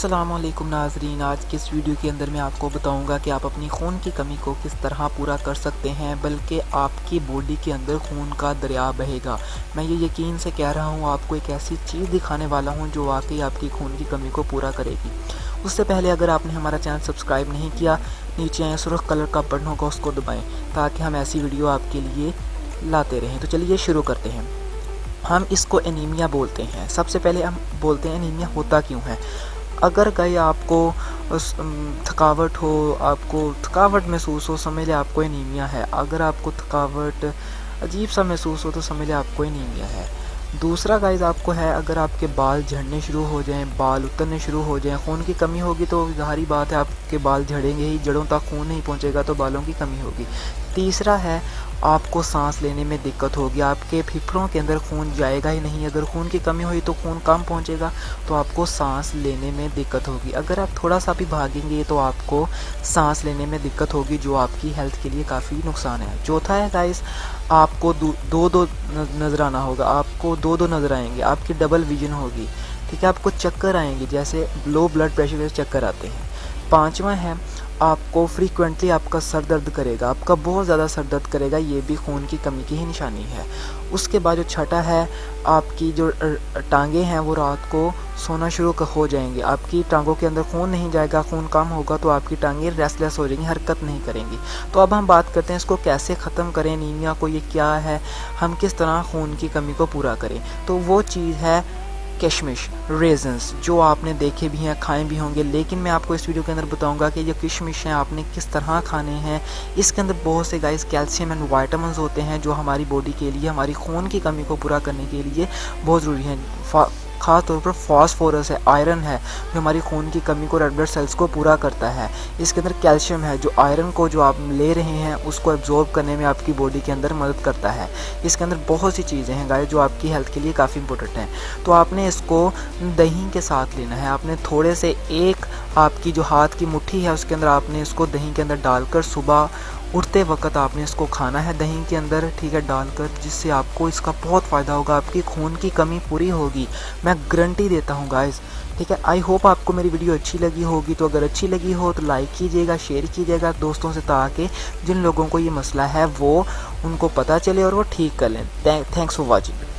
अस्सलाम वालेकुम नाज़रीन, आज की इस वीडियो के अंदर मैं आपको बताऊंगा कि आप अपनी खून की कमी को किस तरह पूरा कर सकते हैं, बल्कि आपकी बॉडी के अंदर खून का दरिया बहेगा। मैं ये यकीन से कह रहा हूँ, आपको एक ऐसी चीज़ दिखाने वाला हूँ जो वाकई आपकी खून की कमी को पूरा करेगी। उससे पहले अगर आपने हमारा चैनल सब्सक्राइब नहीं किया, नीचे आए सुर्ख कलर का बटन होगा, उसको दबाएँ ताकि हम ऐसी वीडियो आपके लिए लाते रहें। तो चलिए शुरू करते हैं। हम इसको एनीमिया बोलते हैं। सबसे पहले हम बोलते हैं एनीमिया होता क्यों है। अगर कहीं आपको थकावट हो, आपको थकावट महसूस हो, समझ लें आपको एनीमिया है। अगर आपको थकावट अजीब सा महसूस हो तो समझ लें आपको एनीमिया है। दूसरा गाइस आपको है, अगर आपके बाल झड़ने शुरू हो जाएं, बाल उतरने शुरू हो जाएं, खून की कमी होगी तो ज़ाहिर बात है आपके बाल झड़ेंगे ही, जड़ों तक खून नहीं पहुंचेगा तो बालों की कमी होगी। तीसरा है, आपको सांस लेने में दिक्कत होगी, आपके फेफड़ों के अंदर खून जाएगा ही नहीं। अगर खून की कमी हुई तो खून कम पहुंचेगा तो आपको सांस लेने में दिक्कत होगी। अगर आप थोड़ा सा भी भागेंगे तो आपको सांस लेने में दिक्कत होगी, जो आपकी हेल्थ के लिए काफ़ी नुकसान है। चौथा है गाइस, आपको दो नज़र आना होगा, आपको दो नज़र आएंगे, आपकी डबल विजन होगी, ठीक है। आपको चक्कर आएंगे, जैसे लो ब्लड प्रेशर से चक्कर आते हैं। पांचवा है, आपको फ्रीक्वेंटली आपका सर दर्द करेगा, आपका बहुत ज़्यादा सर दर्द करेगा, ये भी खून की कमी की ही निशानी है। उसके बाद जो छठा है, आपकी जो टांगें हैं वो रात को सोना शुरू हो जाएंगी, आपकी टांगों के अंदर खून नहीं जाएगा, खून कम होगा तो आपकी टांगें रेस्टलेस हो जाएंगी, हरकत नहीं करेंगी। तो अब हम बात करते हैं इसको कैसे ख़त्म करें, एनीमिया को, ये क्या है, हम किस तरह खून की कमी को पूरा करें। तो वो चीज़ है किशमिश, रेजन्स, जो आपने देखे भी हैं, खाए भी होंगे, लेकिन मैं आपको इस वीडियो के अंदर बताऊंगा कि जो किशमिश हैं आपने किस तरह खाने हैं। इसके अंदर बहुत से गाइस कैल्शियम एंड वाइटामिन्स होते हैं जो हमारी बॉडी के लिए, हमारी खून की कमी को पूरा करने के लिए बहुत ज़रूरी है। ख़ास तौर पर फास्फोरस है, आयरन है, जो हमारी खून की कमी को, रेड ब्लड सेल्स को पूरा करता है। इसके अंदर कैल्शियम है, जो आयरन को जो आप ले रहे हैं उसको एब्जॉर्ब करने में आपकी बॉडी के अंदर मदद करता है। इसके अंदर बहुत सी चीज़ें हैं गाइस जो आपकी हेल्थ के लिए काफ़ी इंपॉर्टेंट हैं। तो आपने इसको दही के साथ लेना है। आपने थोड़े से, एक आपकी जो हाथ की मुट्ठी है उसके अंदर आपने इसको दही के अंदर डालकर सुबह उठते वक्त आपने इसको खाना है दही के अंदर, ठीक है, डालकर, जिससे आपको इसका बहुत फ़ायदा होगा, आपकी खून की कमी पूरी होगी, मैं गारंटी देता हूँ गाइस, ठीक है। आई होप आपको मेरी वीडियो अच्छी लगी होगी। तो अगर अच्छी लगी हो तो लाइक कीजिएगा, शेयर कीजिएगा दोस्तों से, ताकि जिन लोगों को ये मसला है वो उनको पता चले और वो ठीक कर लें। Thanks for watching.